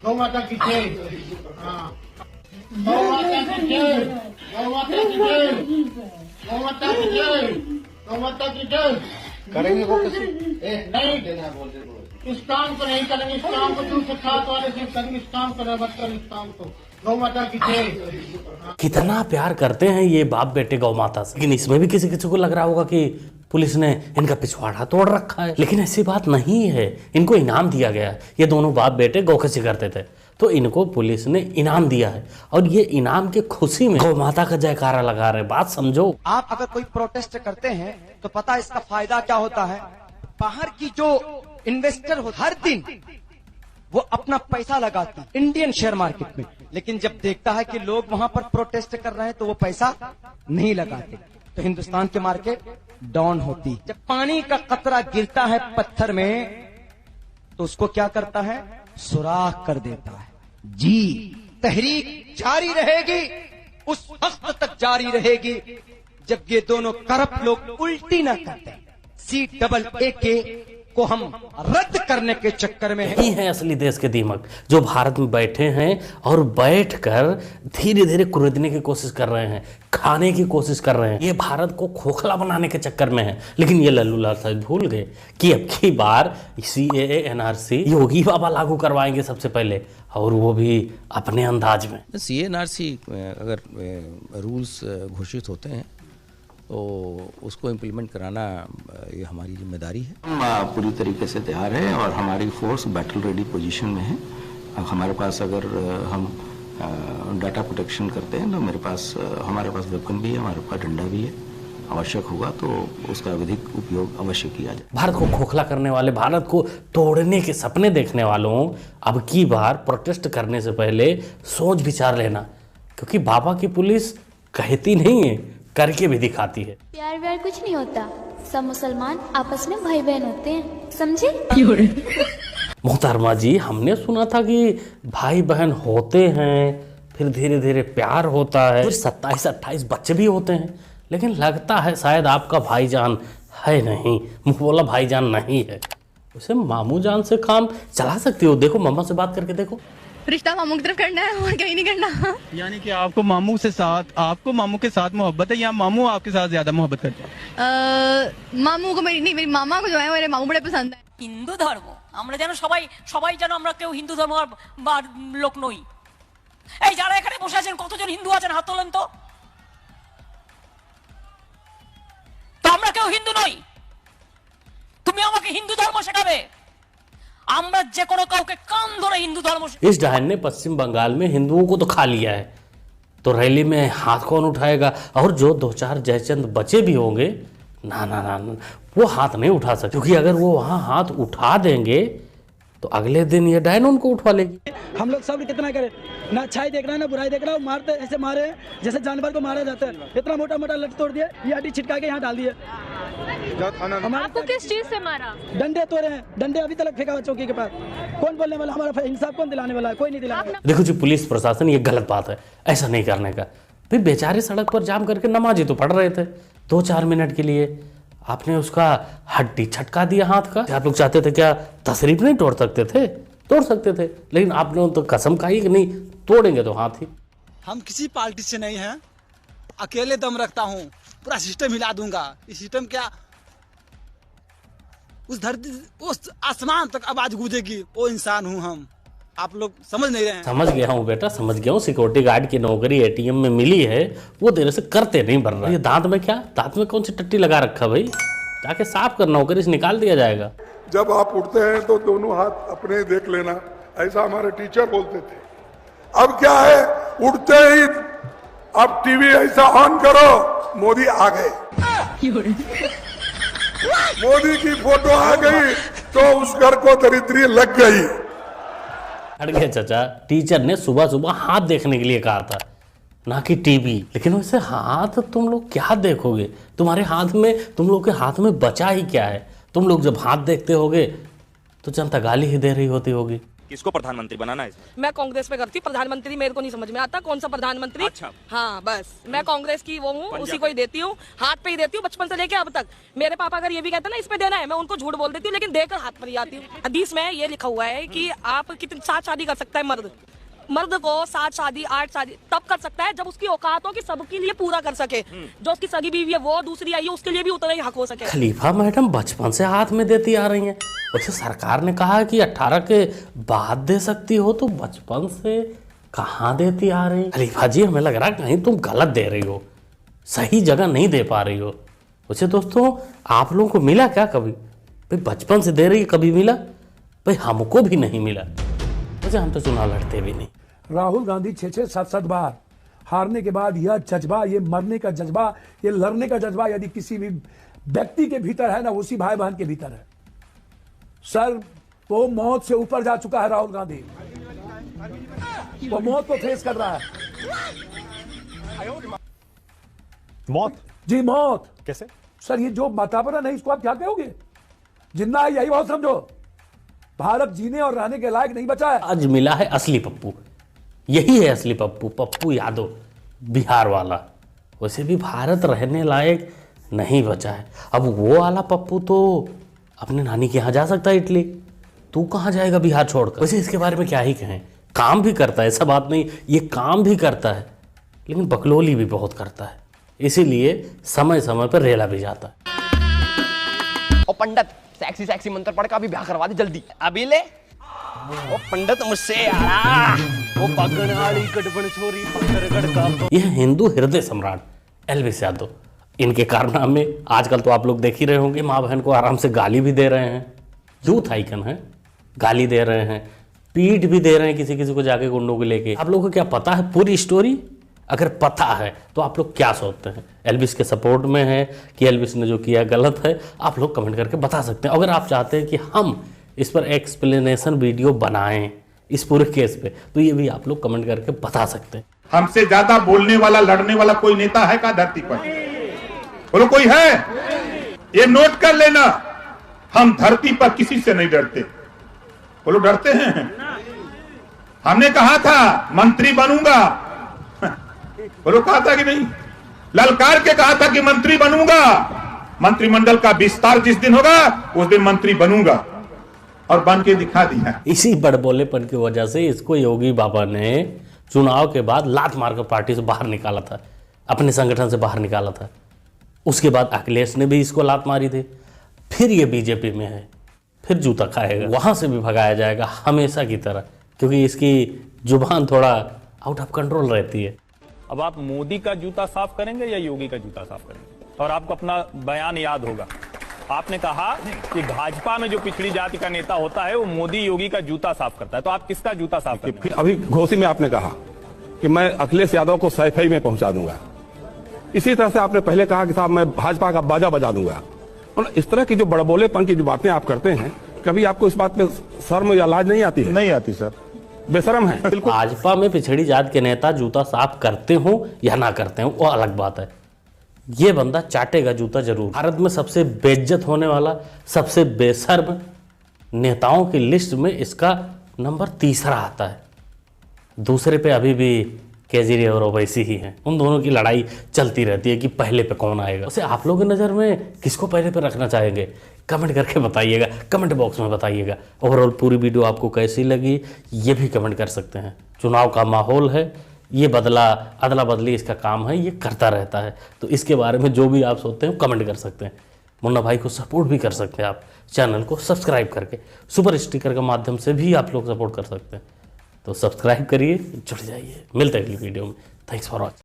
गौ माता की जय। हाँ, गौ माता की जय, गौ माता की जय, गौ माता की जय, गौ माता की जय। करेंगे वो किसी नहीं, इस काम को नहीं करेंगे। इस काम को दूसरे साथ वाले से करेंगे। इस काम को मत करें। इस काम को गौ माता की जय। कितना प्यार करते हैं ये बाप बेटे गौ माता से। लेकिन इसमें भी किसी किसी को लग रहा होगा कि पुलिस ने इनका पिछवाड़ा तोड़ रखा है, लेकिन ऐसी बात नहीं है। इनको इनाम दिया गया। ये दोनों बाप बेटे गौखसी करते थे तो इनको पुलिस ने इनाम दिया है और ये इनाम की खुशी में गौ माता का जयकारा लगा रहे। बात समझो। आप अगर कोई प्रोटेस्ट करते हैं तो पता है इसका फायदा क्या होता है। बाहर की जो इन्वेस्टर हो हर दिन वो अपना पैसा लगाते हैं इंडियन शेयर मार्केट में, लेकिन जब देखता है कि लोग वहां पर प्रोटेस्ट कर रहे हैं तो वो पैसा नहीं लगाते, तो हिंदुस्तान की मार्केट डाउन होती। जब पानी का कतरा गिरता है पत्थर में तो उसको क्या करता है, सुराख कर देता है। जी, तहरीक जारी रहेगी, उस वक्त तक जारी रहेगी जब ये दोनों करप्ट लोग उल्टी ना करते। CAA को हम रद्द करने के चक्कर में यही है असली देश के दीमक, जो भारत में बैठे हैं और बैठकर धीरे धीरे कुरेदने की कोशिश कर रहे हैं, खाने की कोशिश कर रहे हैं। ये भारत को खोखला बनाने के चक्कर में है। लेकिन ये लल्लू लाल साहब भूल गए कि अब की बार CAA NRC योगी बाबा लागू करवाएंगे सबसे पहले, और वो भी अपने अंदाज में। CAA NRC अगर रूल्स घोषित होते हैं तो उसको इम्प्लीमेंट कराना ये हमारी जिम्मेदारी है। हम पूरी तरीके से तैयार है और हमारी फोर्स बैटल रेडी पोजीशन में है। हमारे पास अगर हम डाटा प्रोटेक्शन करते हैं तो हमारे पास वेपन भी है, हमारे पास डंडा भी है। आवश्यक होगा तो उसका अधिक उपयोग अवश्य किया जाए। भारत को खोखला करने वाले, भारत को तोड़ने के सपने देखने वालों, अब की बार प्रोटेस्ट करने से पहले सोच विचार लेना, क्योंकि बाबा की पुलिस कहती नहीं है, करके भी दिखाती है। प्यार व्यार कुछ नहीं होता, सब मुसलमान आपस में भाई बहन होते हैं, समझे? मोहतरमा जी, हमने सुना था कि भाई बहन होते हैं, फिर धीरे धीरे प्यार होता है, फिर 27-28 बच्चे भी होते हैं। लेकिन लगता है शायद आपका भाईजान है नहीं, मुंह बोला भाईजान नहीं है। उसे मामू जान से काम चला सकती हो। देखो, मम्मा से बात करके देखो। रिश्ता मामू की तरफ करना है और कहीं नहीं करना। यानी कि आपको मामू के साथ मोहब्बत है या मामू आपके साथ ज्यादा मोहब्बत करते हैं? मामू को मेरी मामा को जो है मेरे मामू बड़े पसंद है। हिंदू धर्म আমরা যেন সবাই যেন আমরা কেউ হিন্দু ধর্ম বা লোক নই। এই যারা এখানে বসে আছেন কতজন হিন্দু আছেন হাত তোলেন তো। তো আমরা কেউ হিন্দু নই, তুমি আমাকে হিন্দু ধর্ম শেখাবে? আমরা যে কোনো কাউকে কান ধরে হিন্দু ধর্ম। इस डायन ने पश्चिम बंगाल में हिंदुओं को तो खा लिया है, तो रैली में हाथ कौन उठाएगा? और जो 2-4 जयचंद बचे भी होंगे, ना ना ना ना वो हाथ नहीं उठा सकते, क्योंकि अगर वो वहाँ हाथ उठा देंगे तो अगले दिन ये डायन उनको उठवा लेगी। हम लोग सब कितना करें, ना अच्छाई देख रहा है ना बुराई देख रहा है। मारते ऐसे मारे जैसे जानवर को मारा जाता है। इतना मोटा मोटा लट तोड़ दिया, ये हड्डी छिटका के यहाँ डाल दिए। आपको किस चीज से मारा? डंडे तोड़े हैं, डंडे अभी तक फेंका हुआ चौकी के पास। कौन बोलने वाला, हमारा इंसाफ कौन दिलाने वाला है? कोई नहीं दिलाने वाला। देखो जी, पुलिस प्रशासन, ये गलत बात है, ऐसा नहीं करने का। भाई बेचारे सड़क पर जाम करके नमाजी तो पढ़ रहे थे 2-4 मिनट के लिए, आपने उसका हड्डी छटका दिया हाथ का। आप लोग चाहते थे क्या तशरीफ नहीं तोड़ सकते थे? तोड़ सकते थे, लेकिन आपने तो कसम खाई कि नहीं तोड़ेंगे तो हाथ ही। हम किसी पार्टी से नहीं हैं, अकेले दम रखता हूँ, पूरा सिस्टम हिला दूंगा। इस सिस्टम क्या उस धरती उस आसमान तक आवाज गूंजेगी, वो इंसान हूँ हम। आप लोग समझ नहीं रहे हैं। समझ गया हूँ बेटा, समझ गया हूँ। सिक्योरिटी गार्ड की नौकरी ATM में मिली है, वो देर से करते नहीं बन रहा। ये दांत में क्या, दांत में कौन सी टट्टी लगा रखा भाई? जाके साफ कर, नौकरी से निकाल दिया जाएगा। जब आप उठते हैं तो दोनों हाथ अपने देख लेना, ऐसा हमारे टीचर बोलते थे। अब क्या है, उठते ही अब टीवी ऐसा ऑन करो, मोदी आ गए, मोदी की फोटो आ गई तो उस घर को दरिद्री लग गई। हट गया चाचा, टीचर ने सुबह सुबह हाथ देखने के लिए कहा था, ना कि टीवी। लेकिन वैसे हाथ तुम लोग क्या देखोगे? तुम्हारे हाथ में, तुम लोग के हाथ में बचा ही क्या है? तुम लोग जब हाथ देखते होगे तो जनता गाली ही दे रही होती होगी। किसको प्रधानमंत्री बनाना है? मैं कांग्रेस पे करती, प्रधानमंत्री मेरे को नहीं समझ में आता कौन सा प्रधानमंत्री। अच्छा। हाँ बस मैं कांग्रेस की वो हूँ, उसी को ही देती हूँ, हाथ पे ही देती हूँ बचपन से लेके अब तक। मेरे पापा अगर ये भी कहते ना इस पे देना है, मैं उनको झूठ बोल देती हूँ, लेकिन देकर हाथ पर ही आती हूँ। हदीस में ये लिखा हुआ है कि आप कितनी 7 शादी कर सकता है मर्द को 7 शादी 8 शादी तब कर सकता है जब उसकी औकात हो कि सबके लिए पूरा कर सके। जो उसकी सगी बीवी है वो दूसरी आई है उसके लिए भी उतना ही हक हो सके। खलीफा मैडम बचपन से हाथ में देती आ रही हैं। वैसे सरकार ने कहा कि 18 के बाद दे सकती हो, तो बचपन से कहाँ देती आ रही? खलीफा जी हमें लग रहा है कहीं तुम गलत दे रही हो, सही जगह नहीं दे पा रही हो। वैसे दोस्तों आप लोगों को मिला क्या कभी? भाई बचपन से दे रही है, कभी मिला? भाई हमको भी नहीं मिला। वैसे हम तो चुनाव लड़ते भी नहीं। राहुल गांधी 6-6, 7-7 बार हारने के बाद यह जज्बा, ये मरने का जज्बा, ये लड़ने का जज्बा यदि किसी भी व्यक्ति के भीतर है ना, उसी भाई बहन के भीतर है। सर वो मौत से ऊपर जा चुका है राहुल गांधी, वो मौत को फेस कर रहा है। मौत? जी मौत। कैसे? सर ये जो वातावरण है इसको आप क्या कहोगे? जिंदा है यही बात समझो। भारत जीने और रहने के लायक नहीं बचा है। आज मिला है असली पप्पू, यही है असली पप्पू, पप्पू यादव बिहार वाला। वैसे भी भारत रहने लायक नहीं बचा है। अब वो वाला पप्पू तो अपने नानी के यहाँ जा सकता है इटली, तू कहाँ जाएगा बिहार छोड़कर? वैसे इसके बारे में क्या ही कहें, काम भी करता है, ऐसा बात नहीं, ये काम भी करता है लेकिन बकलोली भी बहुत करता है, इसीलिए समय समय पर रेला भी जाता है। और पंडित सेक्सी सेक्सी मंत्र पढ़ के अभी ब्याह करवा दे जल्दी अभी ले। वो पंडित मुझसे यार, वो पगड़ वाली गड़बड़ छोरी पकड़ का। यह हिंदू हृदय सम्राट एल्विस यादव, इनके कारनामे आजकल तो आप लोग देख ही रहे होंगे। माँ बहन को आराम से गाली भी दे रहे हैं, यूथ आइकन है, गाली दे रहे हैं, पीट भी दे रहे हैं किसी किसी को जाके गुंडों को लेके। आप लोगों को क्या पता है पूरी स्टोरी? अगर पता है तो आप लोग क्या सोचते हैं? एल्विस के सपोर्ट में है कि एल्विस ने जो किया गलत है? आप लोग कमेंट करके बता सकते हैं। अगर आप चाहते हैं कि हम इस पर एक्सप्लेनेशन वीडियो बनाएं इस पूरे केस पे, तो ये भी आप लोग कमेंट करके बता सकते हैं। हमसे ज्यादा बोलने वाला लड़ने वाला कोई नेता है क्या धरती पर? बोलो कोई है? ये नोट कर लेना, हम धरती पर किसी से नहीं डरते। बोलो डरते हैं? हमने कहा था मंत्री बनूंगा, बोलो कहा था कि नहीं? ललकार के कहा था कि मंत्री बनूंगा, मंत्रिमंडल का विस्तार जिस दिन होगा उस दिन मंत्री बनूंगा, और बन के दिखा दिया। इसी बड़बोलेपन की वजह से इसको योगी बाबा ने चुनाव के बाद लात मारकर पार्टी से बाहर निकाला था, अपने संगठन से बाहर निकाला था। उसके बाद अखिलेश ने भी इसको लात मारी थी, फिर ये बीजेपी में है, फिर जूता खाएगा, वहां से भी भगाया जाएगा हमेशा की तरह, क्योंकि इसकी जुबान थोड़ा आउट ऑफ कंट्रोल रहती है। अब आप मोदी का जूता साफ करेंगे या योगी का जूता साफ करेंगे? और आपको अपना बयान याद होगा, आपने कहा कि भाजपा में जो पिछड़ी जाति का नेता होता है वो मोदी योगी का जूता साफ करता है, तो आप किसका जूता साफ करेंगे? अभी घोषी में आपने कहा कि मैं अखिलेश यादव को सैफई में पहुंचा दूंगा, इसी तरह से आपने पहले कहा कि साहब मैं भाजपा का बाजा बजा दूंगा। और इस तरह की जो बड़बोलेपन की जो बातें आप करते हैं, कभी आपको इस बात में शर्म या लाज नहीं आती है? नहीं आती सर, बेशरम है। भाजपा में पिछड़ी जात के नेता जूता साफ करते हो या ना करते हो वो अलग बात है, ये बंदा चाटेगा जूता जरूर। भारत में सबसे बेइज्जत होने वाला, सबसे बेशर्म नेताओं की लिस्ट में इसका नंबर 3 आता है। दूसरे पे अभी भी केजरीवाल और ओवैसी ही हैं। उन दोनों की लड़ाई चलती रहती है कि पहले पे कौन आएगा। वैसे आप लोगों की नज़र में किसको पहले पे रखना चाहेंगे? कमेंट करके बताइएगा, कमेंट बॉक्स में बताइएगा। ओवरऑल पूरी वीडियो आपको कैसी लगी ये भी कमेंट कर सकते हैं। चुनाव का माहौल है, ये अदला बदली इसका काम है, ये करता रहता है, तो इसके बारे में जो भी आप सोचते हैं कमेंट कर सकते हैं। मुन्ना भाई को सपोर्ट भी कर सकते हैं आप चैनल को सब्सक्राइब करके, सुपर स्टिकर के माध्यम से भी आप लोग सपोर्ट कर सकते हैं। तो सब्सक्राइब करिए, जुड़ जाइए। मिलते हैं अगली वीडियो में। Thanks for watching.